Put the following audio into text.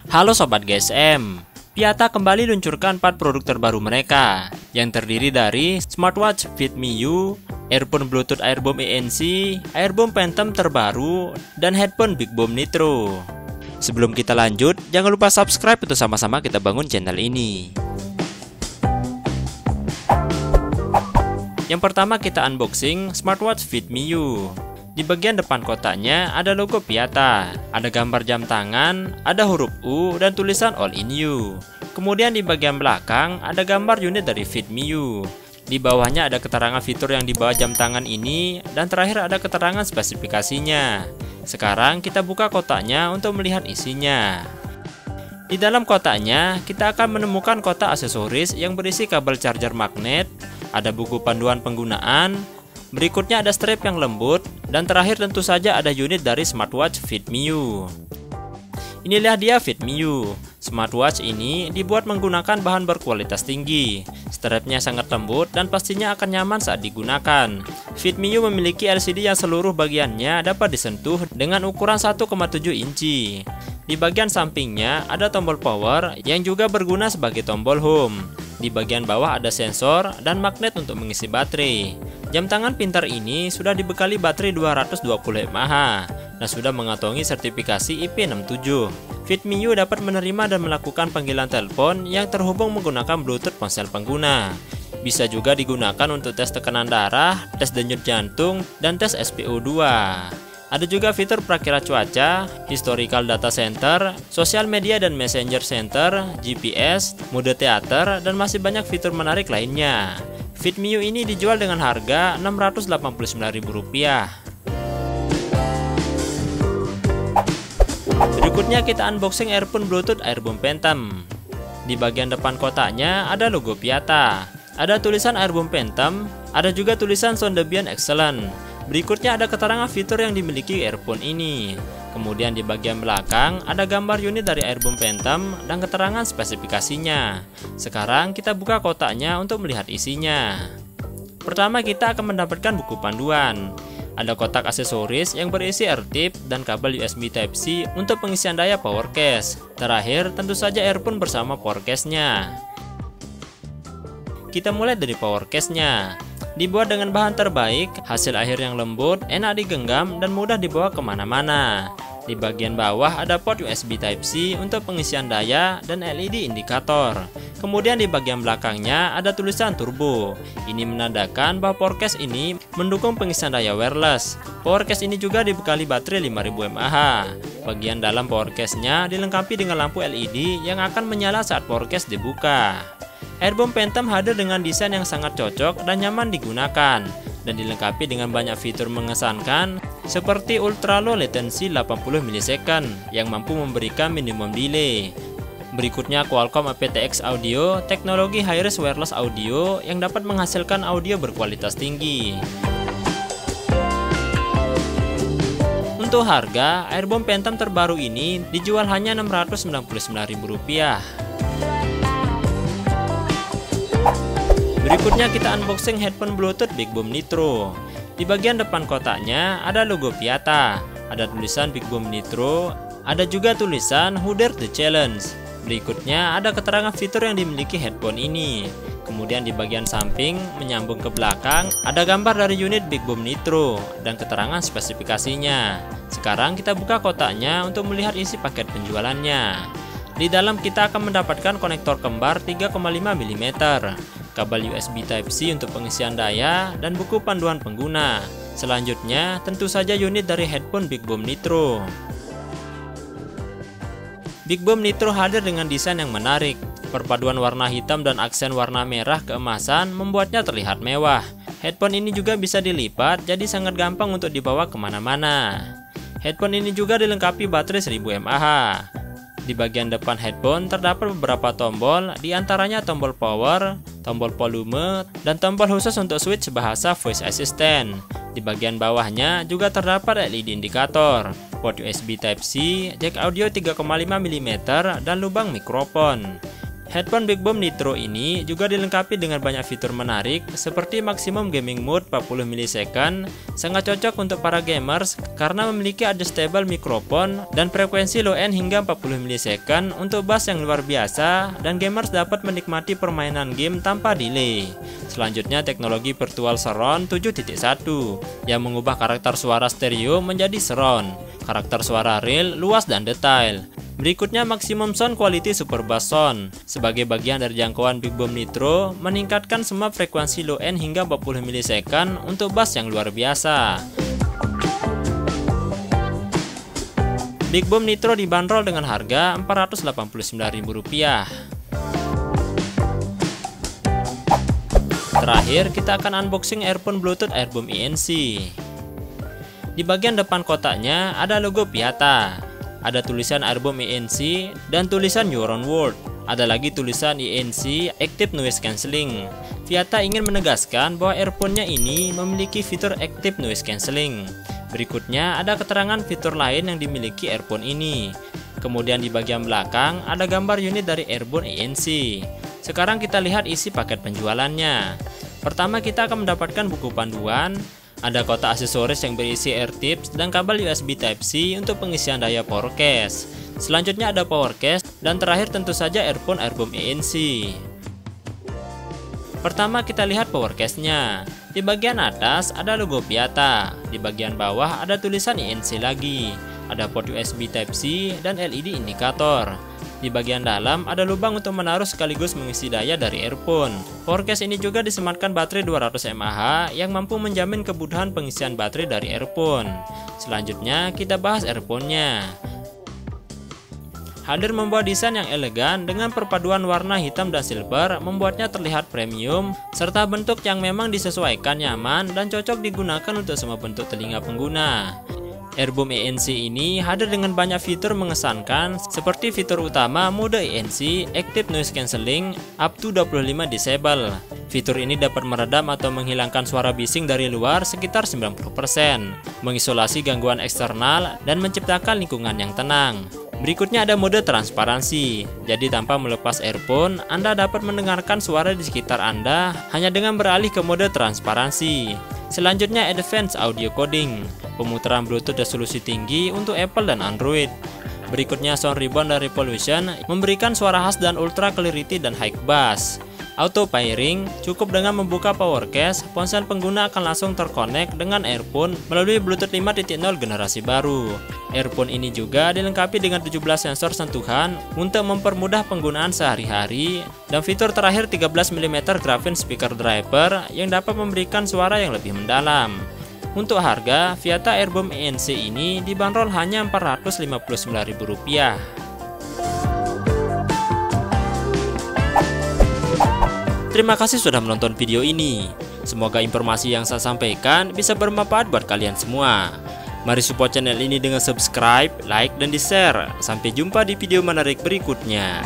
Halo Sobat GSM, Piata kembali luncurkan 4 produk terbaru mereka yang terdiri dari smartwatch Fit Me U, earphone Bluetooth Airboom ANC, Airboom Phantom terbaru, dan headphone Big Boom Nitro. Sebelum kita lanjut, jangan lupa subscribe untuk sama-sama kita bangun channel ini. Yang pertama kita unboxing smartwatch Fit Me U. Di bagian depan kotaknya ada logo Piata, ada gambar jam tangan, ada huruf U, dan tulisan All in You. Kemudian di bagian belakang ada gambar unit dari Fit Me U. Di bawahnya ada keterangan fitur yang dibawa jam tangan ini, dan terakhir ada keterangan spesifikasinya. Sekarang kita buka kotaknya untuk melihat isinya. Di dalam kotaknya, kita akan menemukan kotak aksesoris yang berisi kabel charger magnet, ada buku panduan penggunaan, berikutnya ada strap yang lembut, dan terakhir tentu saja ada unit dari smartwatch Fit Me U. Inilah dia Fit Me U. Smartwatch ini dibuat menggunakan bahan berkualitas tinggi. Strapnya sangat lembut dan pastinya akan nyaman saat digunakan. Fit Me U memiliki LCD yang seluruh bagiannya dapat disentuh dengan ukuran 1,7 inci. Di bagian sampingnya ada tombol power yang juga berguna sebagai tombol home. Di bagian bawah ada sensor dan magnet untuk mengisi baterai. Jam tangan pintar ini sudah dibekali baterai 220 mAh dan sudah mengantongi sertifikasi IP67. Fit Me U dapat menerima dan melakukan panggilan telepon yang terhubung menggunakan Bluetooth ponsel pengguna. Bisa juga digunakan untuk tes tekanan darah, tes denyut jantung, dan tes SpO2. Ada juga fitur prakira cuaca, historical data center, sosial media dan messenger center, GPS, mode teater, dan masih banyak fitur menarik lainnya. Fit Me U ini dijual dengan harga Rp689.000. Berikutnya kita unboxing earphone Bluetooth Airboom Phantom. Di bagian depan kotaknya ada logo Piata, ada tulisan Airboom Phantom, ada juga tulisan Sound Debian Excellent. Berikutnya ada keterangan fitur yang dimiliki earphone ini. Kemudian di bagian belakang ada gambar unit dari Airboom Phantom dan keterangan spesifikasinya. Sekarang kita buka kotaknya untuk melihat isinya. Pertama kita akan mendapatkan buku panduan. Ada kotak aksesoris yang berisi eartip dan kabel USB Type-C untuk pengisian daya power case. Terakhir tentu saja earphone bersama power case-nya. Kita mulai dari power case-nya. Dibuat dengan bahan terbaik, hasil akhir yang lembut, enak digenggam, dan mudah dibawa kemana-mana. Di bagian bawah ada port USB Type-C untuk pengisian daya dan LED indikator. Kemudian di bagian belakangnya ada tulisan turbo. Ini menandakan bahwa power case ini mendukung pengisian daya wireless. Power case ini juga dibekali baterai 5000 mAh. Bagian dalam power case-nya dilengkapi dengan lampu LED yang akan menyala saat power case dibuka. Airboom Phantom hadir dengan desain yang sangat cocok dan nyaman digunakan, dan dilengkapi dengan banyak fitur mengesankan seperti ultra low latency 80 ms yang mampu memberikan minimum delay. Berikutnya Qualcomm aptX Audio, teknologi high-res wireless audio yang dapat menghasilkan audio berkualitas tinggi. Untuk harga, Airboom Phantom terbaru ini dijual hanya Rp699.000. Berikutnya kita unboxing headphone Bluetooth Big Boom Nitro. Di bagian depan kotaknya ada logo Piata, ada tulisan Big Boom Nitro, ada juga tulisan Who Dare the Challenge. Berikutnya ada keterangan fitur yang dimiliki headphone ini. Kemudian di bagian samping menyambung ke belakang ada gambar dari unit Big Boom Nitro dan keterangan spesifikasinya. Sekarang kita buka kotaknya untuk melihat isi paket penjualannya. Di dalam kita akan mendapatkan konektor kembar 3,5 mm, kabel USB Type-C untuk pengisian daya, dan buku panduan pengguna. Selanjutnya, tentu saja unit dari headphone Big Boom Nitro. Big Boom Nitro hadir dengan desain yang menarik. Perpaduan warna hitam dan aksen warna merah keemasan membuatnya terlihat mewah. Headphone ini juga bisa dilipat, jadi sangat gampang untuk dibawa kemana-mana. Headphone ini juga dilengkapi baterai 1000 mAh. Di bagian depan headphone terdapat beberapa tombol, diantaranya tombol power, tombol volume, dan tombol khusus untuk switch bahasa voice assistant. Di bagian bawahnya juga terdapat LED indikator, port USB Type-C, jack audio 3,5 mm, dan lubang mikrofon. Headphone Big Boom Nitro ini juga dilengkapi dengan banyak fitur menarik seperti Maximum Gaming Mode 40 ms, sangat cocok untuk para gamers karena memiliki adjustable mikrofon dan frekuensi low end hingga 40 ms untuk bass yang luar biasa, dan gamers dapat menikmati permainan game tanpa delay. Selanjutnya teknologi Virtual Surround 7.1 yang mengubah karakter suara stereo menjadi surround, karakter suara real, luas dan detail. Berikutnya Maximum Sound Quality Super Bass Sound. Sebagai bagian dari jangkauan Big Boom Nitro, meningkatkan semua frekuensi low end hingga 40 ms untuk bass yang luar biasa. Big Boom Nitro dibanderol dengan harga Rp489.000. Terakhir, kita akan unboxing earphone Bluetooth Airboom ENC. Di bagian depan kotaknya ada logo Piata. Ada tulisan Airboom ENC dan tulisan Your Own World. Ada lagi tulisan ENC Active Noise Cancelling. Piata ingin menegaskan bahwa earphone-nya ini memiliki fitur Active Noise Cancelling. Berikutnya ada keterangan fitur lain yang dimiliki earphone ini. Kemudian di bagian belakang ada gambar unit dari earphone ENC. Sekarang kita lihat isi paket penjualannya. Pertama kita akan mendapatkan buku panduan. Ada kotak aksesoris yang berisi air tips dan kabel USB Type-C untuk pengisian daya power case. Selanjutnya ada power case dan terakhir tentu saja earphone Airboom ENC. Pertama kita lihat power case-nya. Di bagian atas ada logo Piata. Di bagian bawah ada tulisan ENC lagi. Ada port USB Type-C dan LED indikator. Di bagian dalam ada lubang untuk menaruh sekaligus mengisi daya dari earphone. Power case ini juga disematkan baterai 200 mAh yang mampu menjamin kebutuhan pengisian baterai dari earphone. Selanjutnya kita bahas earphone-nya. Hadir membawa desain yang elegan dengan perpaduan warna hitam dan silver, membuatnya terlihat premium serta bentuk yang memang disesuaikan nyaman dan cocok digunakan untuk semua bentuk telinga pengguna. Airboom ENC ini hadir dengan banyak fitur mengesankan seperti fitur utama mode ENC Active Noise Cancelling up to 25 Decibel. Fitur ini dapat meredam atau menghilangkan suara bising dari luar sekitar 90%, mengisolasi gangguan eksternal dan menciptakan lingkungan yang tenang. Berikutnya ada mode transparansi. Jadi tanpa melepas earphone, Anda dapat mendengarkan suara di sekitar Anda hanya dengan beralih ke mode transparansi. Selanjutnya Advanced Audio Coding, pemutaran Bluetooth resolusi tinggi untuk Apple dan Android. Berikutnya Sound Rebound dan Revolution, memberikan suara khas dan ultra clarity dan high bass. Auto pairing, cukup dengan membuka power case, ponsel pengguna akan langsung terkonek dengan earphone melalui Bluetooth 5.0 generasi baru. Earphone ini juga dilengkapi dengan 17 sensor sentuhan untuk mempermudah penggunaan sehari-hari, dan fitur terakhir 13 mm graphene speaker driver yang dapat memberikan suara yang lebih mendalam. Untuk harga, Piata Airboom ENC ini dibanderol hanya Rp459.000. Terima kasih sudah menonton video ini. Semoga informasi yang saya sampaikan bisa bermanfaat buat kalian semua. Mari support channel ini dengan subscribe, like, dan di-share. Sampai jumpa di video menarik berikutnya.